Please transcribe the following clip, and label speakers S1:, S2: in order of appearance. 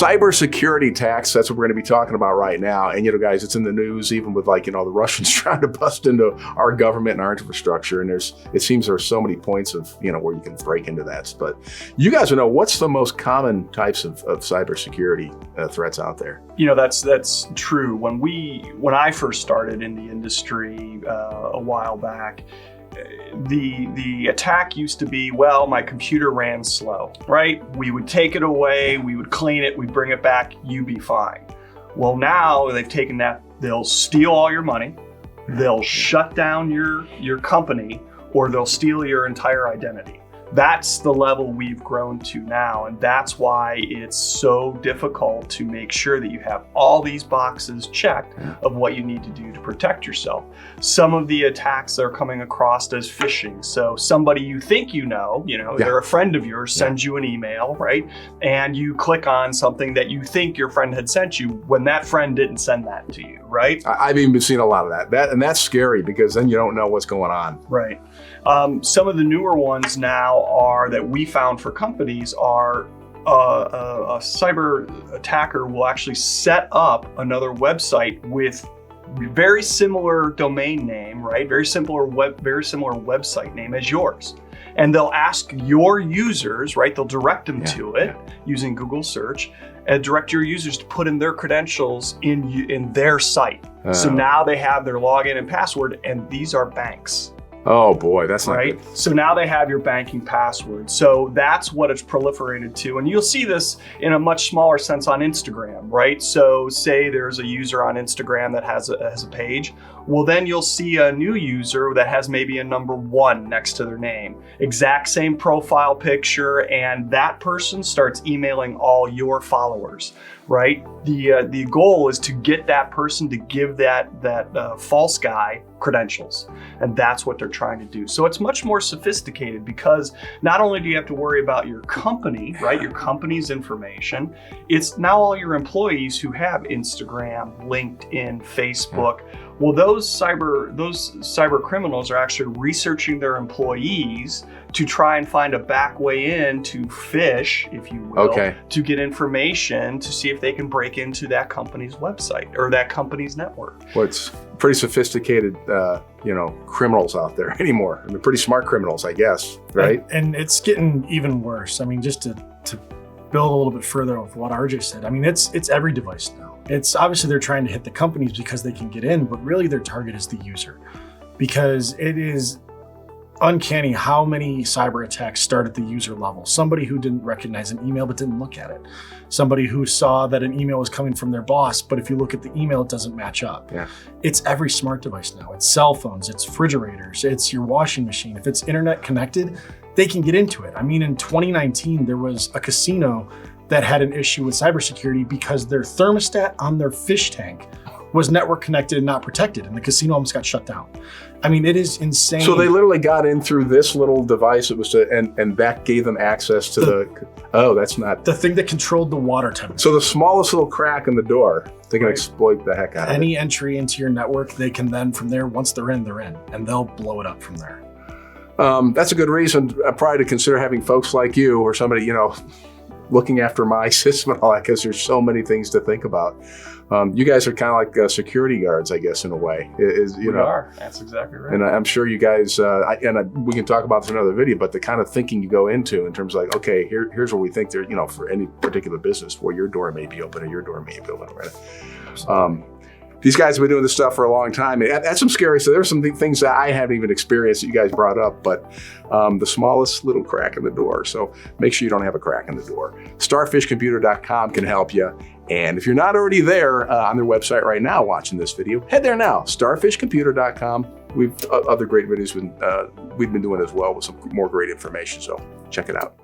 S1: cybersecurity attacks, that's what we're going to be talking about right now. And, guys, it's in the news, even with the Russians trying to bust into our government and our infrastructure. And it seems there's so many points of, where you can break into that. But you guys will know, what's the most common types of cybersecurity threats out there?
S2: That's true. When I first started in the industry a while back, the attack used to be, well, my computer ran slow, right? We would take it away, we would clean it, we'd bring it back, you'd be fine. Well, now they've taken that, they'll steal all your money, they'll shut down your company, or they'll steal your entire identity. That's the level we've grown to now, and that's why it's so difficult to make sure that you have all these boxes checked of what you need to do to protect yourself. Some of the attacks are coming across as phishing. So somebody you think they're a friend of yours, sends you an email, right? And you click on something that you think your friend had sent you when that friend didn't send that to you, right?
S1: I've even been seeing a lot of that, and that's scary because then you don't know what's going on.
S2: Right. Some of the newer ones now that we found for companies are a cyber attacker will actually set up another website with very similar domain name, right? Very similar website name as yours. And they'll ask your users, right? They'll direct them to it using Google search, and direct your users to put in their credentials in their site. So now they have their login and password, and these are banks.
S1: Oh boy, that's not
S2: right.
S1: good.
S2: So now they have your banking password. So that's what it's proliferated to. And you'll see this in a much smaller sense on Instagram, right? So say there's a user on Instagram that has a page. Well, then you'll see a new user that has maybe a number 1 next to their name. Exact same profile picture, and that person starts emailing all your followers, right? The goal is to get that person to give that false guy credentials, and that's what they're trying to do. So it's much more sophisticated because not only do you have to worry about your company, right, your company's information, it's now all your employees who have Instagram, LinkedIn, Facebook. Well, those cyber criminals are actually researching their employees to try and find a back way in to phish, if you will, to get information to see if they can break into that company's website or that company's network.
S1: Well, it's pretty sophisticated, criminals out there anymore. I mean, pretty smart criminals, I guess, right?
S3: And it's getting even worse. I mean, just to build a little bit further off what RJ said, I mean, it's every device now. It's obviously they're trying to hit the companies because they can get in, but really their target is the user, because it is uncanny how many cyber attacks start at the user level. Somebody who didn't recognize an email but didn't look at it. Somebody who saw that an email was coming from their boss, but if you look at the email, it doesn't match up.
S1: Yeah.
S3: It's every smart device now. It's cell phones, it's refrigerators, it's your washing machine. If it's internet connected, they can get into it. I mean, in 2019, there was a casino that had an issue with cybersecurity because their thermostat on their fish tank was network connected and not protected, and the casino almost got shut down. I mean, it is insane.
S1: So they literally got in through this little device. It was and that gave them access to that's not
S3: the thing that controlled the water temperature.
S1: So the smallest little crack in the door, they can exploit the heck out of it.
S3: Any entry into your network, they can then from there, once they're in, and they'll blow it up from there.
S1: That's a good reason probably to consider having folks like you or somebody, looking after my system and all that, because there's so many things to think about. You guys are kind of like security guards, I guess, in a way.
S2: We are. That's exactly right.
S1: And I'm sure you guys, we can talk about this in another video, but the kind of thinking you go into in terms of like, okay, here's where we think there, for any particular business where your door may be open or your door may be open, right? These guys have been doing this stuff for a long time. That's some scary stuff. There's some things that I haven't even experienced that you guys brought up, but the smallest little crack in the door. So make sure you don't have a crack in the door. Starfishcomputer.com can help you. And if you're not already there on their website right now watching this video, head there now, starfishcomputer.com. We've other great videos we've been doing as well with some more great information. So check it out.